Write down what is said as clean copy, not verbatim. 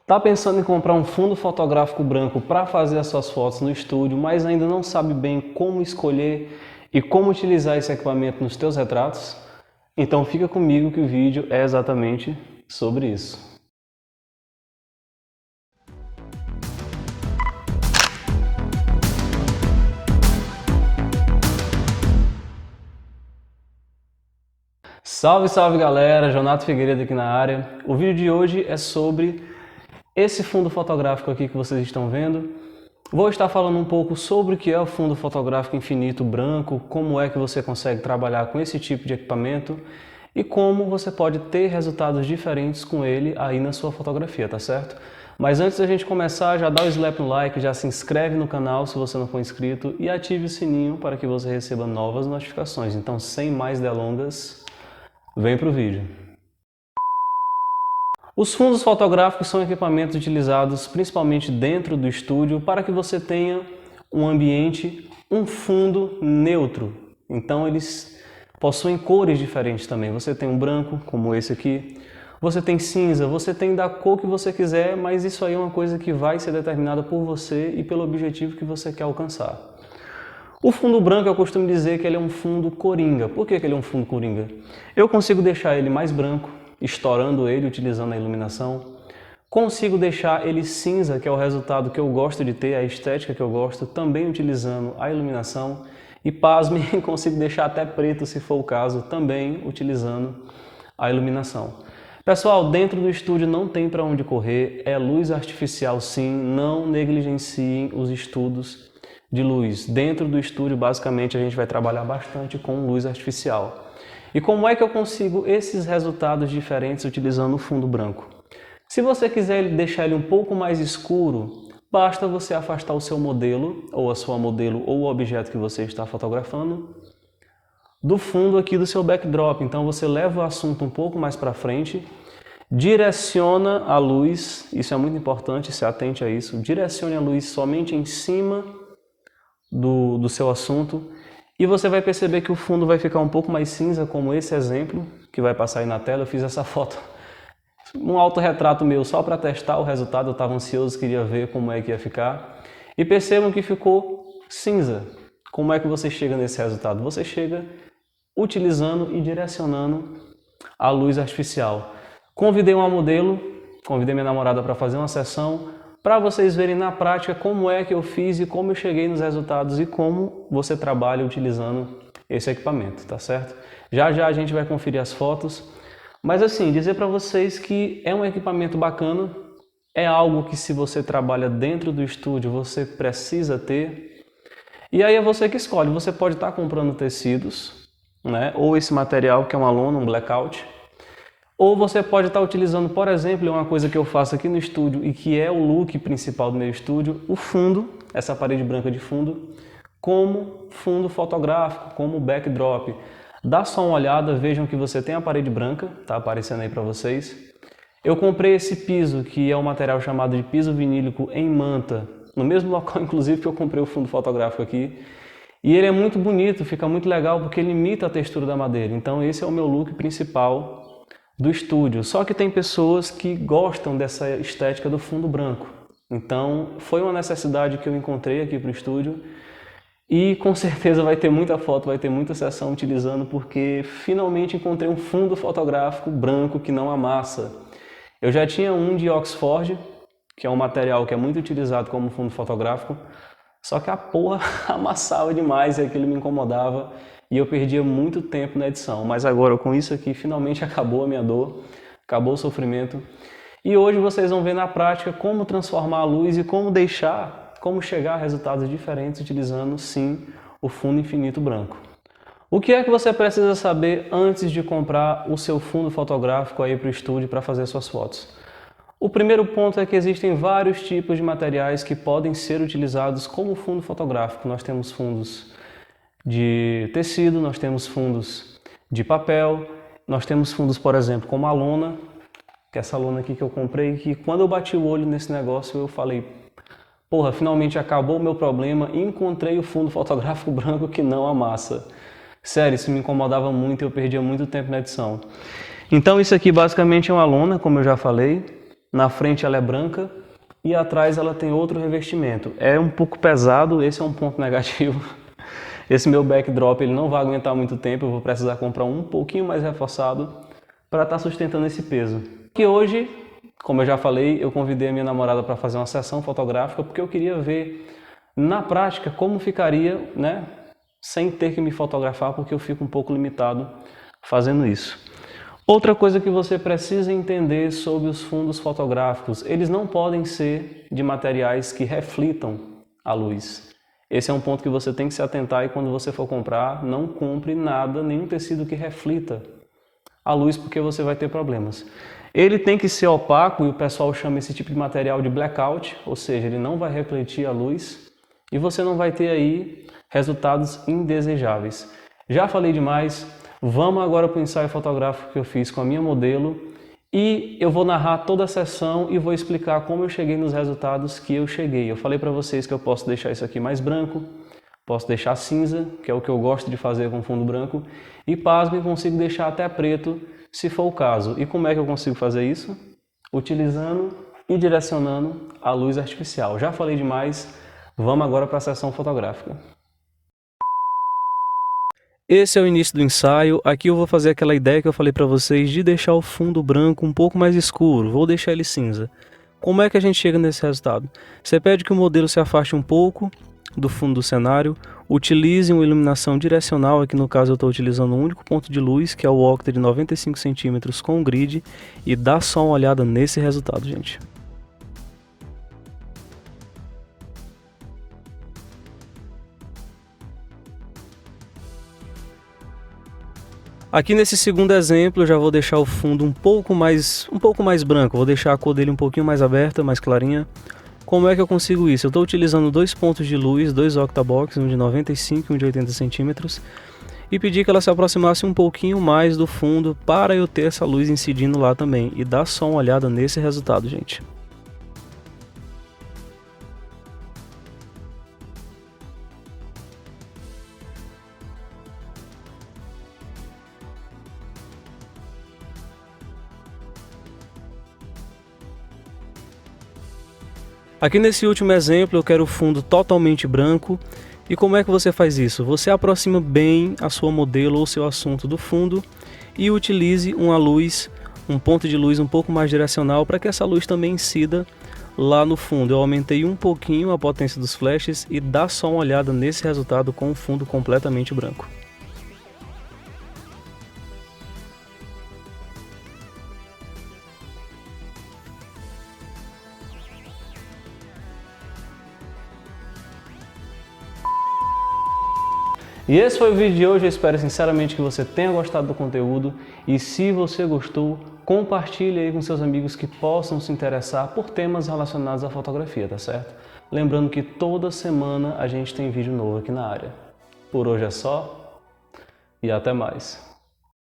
Tá pensando em comprar um fundo fotográfico branco para fazer as suas fotos no estúdio, mas ainda não sabe bem como escolher e como utilizar esse equipamento nos teus retratos? Então fica comigo que o vídeo é exatamente sobre isso. Salve, salve galera, Jonato Figueiredo aqui na área. O vídeo de hoje é sobre esse fundo fotográfico aqui que vocês estão vendo. Vou estar falando um pouco sobre o que é o fundo fotográfico infinito branco, como é que você consegue trabalhar com esse tipo de equipamento e como você pode ter resultados diferentes com ele aí na sua fotografia, tá certo? Mas antes da gente começar, já dá o slap no like, já se inscreve no canal se você não for inscrito e ative o sininho para que você receba novas notificações. Então, sem mais delongas, vem pro vídeo. Os fundos fotográficos são equipamentos utilizados principalmente dentro do estúdio para que você tenha um ambiente, um fundo neutro. Então eles possuem cores diferentes também. Você tem um branco, como esse aqui, você tem cinza, você tem da cor que você quiser, mas isso aí é uma coisa que vai ser determinada por você e pelo objetivo que você quer alcançar. O fundo branco eu costumo dizer que ele é um fundo coringa. Por que ele é um fundo coringa? Eu consigo deixar ele mais branco, estourando ele, utilizando a iluminação. Consigo deixar ele cinza, que é o resultado que eu gosto de ter, a estética que eu gosto, também utilizando a iluminação. E pasme, consigo deixar até preto, se for o caso, também utilizando a iluminação. Pessoal, dentro do estúdio não tem para onde correr, é luz artificial sim, não negligenciem os estudos de luz. Dentro do estúdio, basicamente, a gente vai trabalhar bastante com luz artificial. E como é que eu consigo esses resultados diferentes utilizando o fundo branco? Se você quiser deixar ele um pouco mais escuro, basta você afastar o seu modelo, ou a sua modelo, ou o objeto que você está fotografando, do fundo aqui do seu backdrop. Então você leva o assunto um pouco mais para frente, direciona a luz, isso é muito importante, se atente a isso, direcione a luz somente em cima do seu assunto, e você vai perceber que o fundo vai ficar um pouco mais cinza, como esse exemplo que vai passar aí na tela. Eu fiz essa foto, um autorretrato meu só para testar o resultado, eu estava ansioso, queria ver como é que ia ficar. E percebam que ficou cinza. Como é que você chega nesse resultado? Você chega utilizando e direcionando a luz artificial. Convidei uma modelo, convidei minha namorada para fazer uma sessão, para vocês verem na prática como é que eu fiz e como eu cheguei nos resultados e como você trabalha utilizando esse equipamento, tá certo? Já já a gente vai conferir as fotos, mas assim, dizer para vocês que é um equipamento bacana, é algo que se você trabalha dentro do estúdio você precisa ter, e aí é você que escolhe. Você pode estar comprando tecidos, né? Ou esse material que é uma lona, um blackout, ou você pode estar utilizando, por exemplo, uma coisa que eu faço aqui no estúdio e que é o look principal do meu estúdio, o fundo, essa parede branca de fundo, como fundo fotográfico, como backdrop. Dá só uma olhada, vejam que você tem a parede branca, tá aparecendo aí para vocês. Eu comprei esse piso, que é um material chamado de piso vinílico em manta, no mesmo local, inclusive, que eu comprei o fundo fotográfico aqui. E ele é muito bonito, fica muito legal porque ele imita a textura da madeira. Então esse é o meu look principal do estúdio. Só que tem pessoas que gostam dessa estética do fundo branco. Então foi uma necessidade que eu encontrei aqui para o estúdio e com certeza vai ter muita foto, vai ter muita sessão utilizando, porque finalmente encontrei um fundo fotográfico branco que não amassa. Eu já tinha um de Oxford, que é um material que é muito utilizado como fundo fotográfico, só que a porra amassava demais e aquilo me incomodava. E eu perdia muito tempo na edição, mas agora com isso aqui finalmente acabou a minha dor, acabou o sofrimento. E hoje vocês vão ver na prática como transformar a luz e como chegar a resultados diferentes utilizando sim o fundo infinito branco. O que é que você precisa saber antes de comprar o seu fundo fotográfico aí para o estúdio para fazer suas fotos? O primeiro ponto é que existem vários tipos de materiais que podem ser utilizados como fundo fotográfico. Nós temos fundos de tecido, nós temos fundos de papel, nós temos fundos, por exemplo, como a lona, que é essa lona aqui que eu comprei, que quando eu bati o olho nesse negócio eu falei, porra, finalmente acabou o meu problema e encontrei o fundo fotográfico branco que não amassa. Sério, isso me incomodava muito e eu perdia muito tempo na edição. Então isso aqui basicamente é uma lona, como eu já falei, na frente ela é branca e atrás ela tem outro revestimento. É um pouco pesado, esse é um ponto negativo. Esse meu backdrop ele não vai aguentar muito tempo, eu vou precisar comprar um pouquinho mais reforçado para estar sustentando esse peso. E hoje, como eu já falei, eu convidei a minha namorada para fazer uma sessão fotográfica porque eu queria ver na prática como ficaria, né, sem ter que me fotografar, porque eu fico um pouco limitado fazendo isso. Outra coisa que você precisa entender sobre os fundos fotográficos, eles não podem ser de materiais que reflitam a luz. Esse é um ponto que você tem que se atentar e quando você for comprar, não compre nada, nenhum tecido que reflita a luz, porque você vai ter problemas. Ele tem que ser opaco e o pessoal chama esse tipo de material de blackout, ou seja, ele não vai refletir a luz e você não vai ter aí resultados indesejáveis. Já falei demais, vamos agora para o ensaio fotográfico que eu fiz com a minha modelo e eu vou narrar toda a sessão e vou explicar como eu cheguei nos resultados que eu cheguei. Eu falei para vocês que eu posso deixar isso aqui mais branco, posso deixar cinza, que é o que eu gosto de fazer com fundo branco, e pasmem, consigo deixar até preto, se for o caso. E como é que eu consigo fazer isso? Utilizando e direcionando a luz artificial. Já falei demais, vamos agora para a sessão fotográfica. Esse é o início do ensaio. Aqui eu vou fazer aquela ideia que eu falei para vocês de deixar o fundo branco um pouco mais escuro. Vou deixar ele cinza. Como é que a gente chega nesse resultado? Você pede que o modelo se afaste um pouco do fundo do cenário, utilize uma iluminação direcional, aqui no caso eu estou utilizando um único ponto de luz, que é o octa de 95 cm com grid, e dá só uma olhada nesse resultado, gente. Aqui nesse segundo exemplo eu já vou deixar o fundo um pouco mais branco, vou deixar a cor dele um pouquinho mais aberta, mais clarinha. Como é que eu consigo isso? Eu estou utilizando dois pontos de luz, dois octabox, um de 95 e um de 80 centímetros, e pedi que ela se aproximasse um pouquinho mais do fundo para eu ter essa luz incidindo lá também. E dá só uma olhada nesse resultado, gente. Aqui nesse último exemplo eu quero o fundo totalmente branco. E como é que você faz isso? Você aproxima bem a sua modelo ou seu assunto do fundo e utilize uma luz, um ponto de luz um pouco mais direcional para que essa luz também incida lá no fundo. Eu aumentei um pouquinho a potência dos flashes e dá só uma olhada nesse resultado com o fundo completamente branco. E esse foi o vídeo de hoje, eu espero sinceramente que você tenha gostado do conteúdo e se você gostou, compartilhe aí com seus amigos que possam se interessar por temas relacionados à fotografia, tá certo? Lembrando que toda semana a gente tem vídeo novo aqui na área. Por hoje é só e até mais.